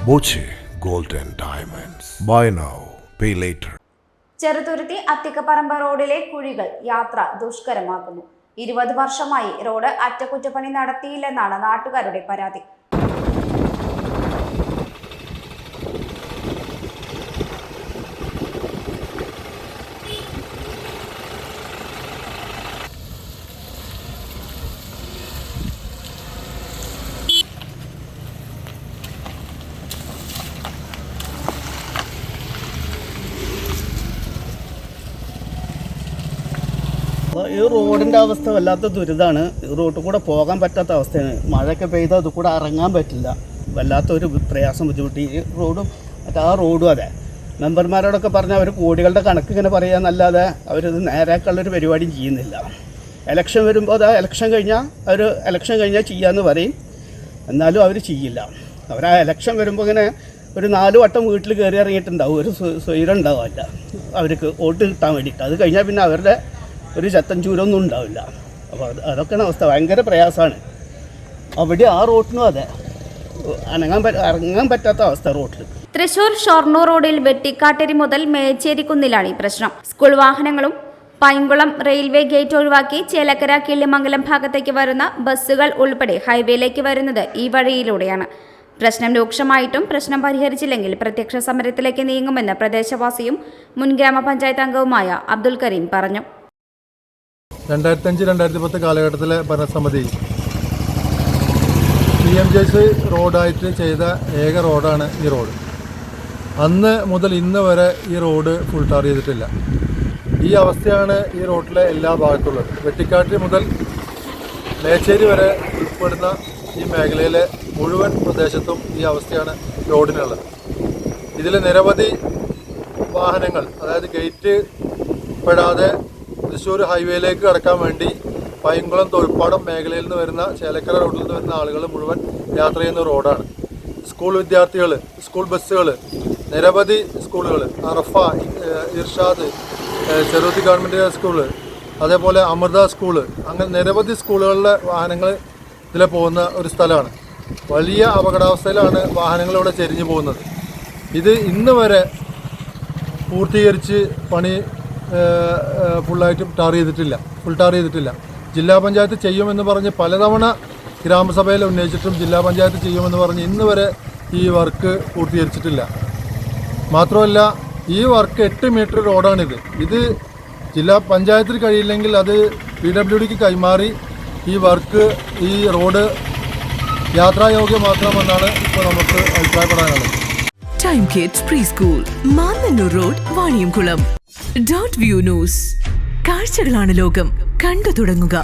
Boche Gold and Diamonds. Buy now, pay later. Cheruthuruthy അത്തിക്കപ്പറമ്പ് റോഡിലെ കുഴികൾ യാത്ര ദുഷ്കരമാക്കുന്നു. 20 വർഷമായി റോഡ് അറ്റകുറ്റപ്പണി നടത്തിയില്ലെന്നാണ് നാട്ടുകാരുടെ പരാതി. ഈ റോഡിൻ്റെ അവസ്ഥ വല്ലാത്ത ദുരിതമാണ്. റോഡിൽ കൂടെ പോകാൻ പറ്റാത്ത അവസ്ഥയാണ്. മഴയൊക്കെ പെയ്താൽ അത് കൂടെ ഇറങ്ങാൻ പറ്റില്ല. വല്ലാത്തൊരു പ്രയാസം ബുദ്ധിമുട്ടി. ഈ റോഡും ആ റോഡും അതെ. മെമ്പർമാരോടൊക്കെ പറഞ്ഞാൽ അവർ കോടികളുടെ കണക്ക് ഇങ്ങനെ പറയാന്നല്ലാതെ അവരിത് നേരാക്കുള്ളൊരു പരിപാടിയും ചെയ്യുന്നില്ല. ഇലക്ഷൻ വരുമ്പോൾ അതാ ഇലക്ഷൻ കഴിഞ്ഞാൽ ചെയ്യാമെന്ന് പറയും, എന്നാലും അവർ ചെയ്യില്ല. അവർ ആ ഇലക്ഷൻ വരുമ്പോൾ ഇങ്ങനെ ഒരു 4 വട്ടം വീട്ടിൽ കയറി ഇറങ്ങിയിട്ടുണ്ടാവും. ഒരു സ്വൈരം ഉണ്ടാവില്ല അവർക്ക് വോട്ട് കിട്ടാൻ വേണ്ടിയിട്ട്. അത് കഴിഞ്ഞാൽ പിന്നെ അവരുടെ ഒരു ചത്തഞ്ചൂരൊന്നും ഉണ്ടാവില്ല. അപ്പോൾ അതൊക്കെയാണ് അവസ്ഥ. ഭയങ്കര പ്രയാസമാണ്. അവിടെ ആ റോഡിനും അതെ ഇറങ്ങാൻ പറ്റാത്ത അവസ്ഥ റോഡിൽ. തൃശൂർ ഷൊർണൂർ റോഡിൽ വെട്ടിക്കാട്ടരി മുതൽ മേച്ചേരിക്കുന്നിലാണ് ഈ പ്രശ്നം. സ്കൂൾ വാഹനങ്ങളും പൈങ്കുളം റെയിൽവേ ഗേറ്റ് ഒഴിവാക്കി ചേലക്കര കിള്ളിമംഗലം ഭാഗത്തേക്ക് വരുന്ന ബസ്സുകൾ ഉൾപ്പെടെ ഹൈവേയിലേക്ക് വരുന്നത് ഈ വഴിയിലൂടെയാണ്. പ്രശ്നം രൂക്ഷമായിട്ടും പ്രശ്നം പരിഹരിച്ചില്ലെങ്കിൽ പ്രത്യക്ഷ സമരത്തിലേക്ക് നീങ്ങുമെന്ന് പ്രദേശവാസിയും മുൻ ഗ്രാമപഞ്ചായത്ത് അംഗവുമായ അബ്ദുൽ കരീം പറഞ്ഞു. 2005-2010 കാലഘട്ടത്തിലെ ഭരണസമിതി PMJS റോഡായിട്ട് ചെയ്ത ഏക റോഡാണ് ഈ റോഡ്. അന്ന് മുതൽ ഇന്ന് വരെ ഈ റോഡ് ഫുൾ ടാർ ചെയ്തിട്ടില്ല. ഈ അവസ്ഥയാണ് ഈ റോഡിലെ എല്ലാ ഭാഗത്തുള്ളത്. വെട്ടിക്കാട്ടി മുതൽ മേച്ചേരി വരെ ഉൾപ്പെടുന്ന ഈ മേഖലയിലെ മുഴുവൻ പ്രദേശത്തും ഈ അവസ്ഥയാണ് റോഡിനുള്ളത്. ഇതിൽ നിരവധി വാഹനങ്ങൾ, അതായത് ഗേറ്റ് പെടാതെ തൃശ്ശൂർ ഹൈവേയിലേക്ക് കടക്കാൻ വേണ്ടി പൈങ്കുളം തൊഴിൽപ്പാടം മേഖലയിൽ നിന്ന് വരുന്ന ചേലക്കര റോഡിൽ നിന്ന് വരുന്ന ആളുകൾ മുഴുവൻ യാത്ര ചെയ്യുന്ന റോഡാണ്. സ്കൂൾ വിദ്യാർത്ഥികൾ, സ്കൂൾ ബസ്സുകൾ, നിരവധി സ്കൂളുകൾ, അറഫ, ഇർഷാദ്, ചെറുതുരുത്തി ഗവൺമെൻറ് സ്കൂള്, അതേപോലെ അമൃത സ്കൂള്, അങ്ങനെ നിരവധി സ്കൂളുകളിലെ വാഹനങ്ങൾ ഇതിൽ പോകുന്ന ഒരു സ്ഥലമാണ്. വലിയ അപകടാവസ്ഥയിലാണ് വാഹനങ്ങൾ ഇവിടെ ചെരിഞ്ഞു പോകുന്നത്. ഇത് ഇന്ന് വരെ പൂർത്തീകരിച്ച് പണി ഫുൾ ടാർ ചെയ്തിട്ടില്ല. ജില്ലാ പഞ്ചായത്ത് ചെയ്യുമെന്ന് പറഞ്ഞ് പലതവണ ഗ്രാമസഭയിൽ ഉന്നയിച്ചിട്ടും ജില്ലാ പഞ്ചായത്ത് ചെയ്യുമെന്ന് പറഞ്ഞ് ഇന്ന് വരെ ഈ വർക്ക് പൂർത്തീകരിച്ചിട്ടില്ല. മാത്രമല്ല, ഈ വർക്ക് 8 മീറ്റർ റോഡാണിത്. ഇത് ജില്ലാ പഞ്ചായത്തിൽ കഴിയില്ലെങ്കിൽ അത് PWDക്ക് കൈമാറി ഈ റോഡ് യാത്രായോഗ്യമാക്കണമെന്നാണ് ഇപ്പോൾ നമുക്ക് അഭിപ്രായപ്പെടാനുള്ളത്. Time kids pre school, Mannannoor road, Vaniyamkulam. Dot view news. കാഴ്ചകളാണ് ലോകം. കണ്ടു തുടങ്ങുക.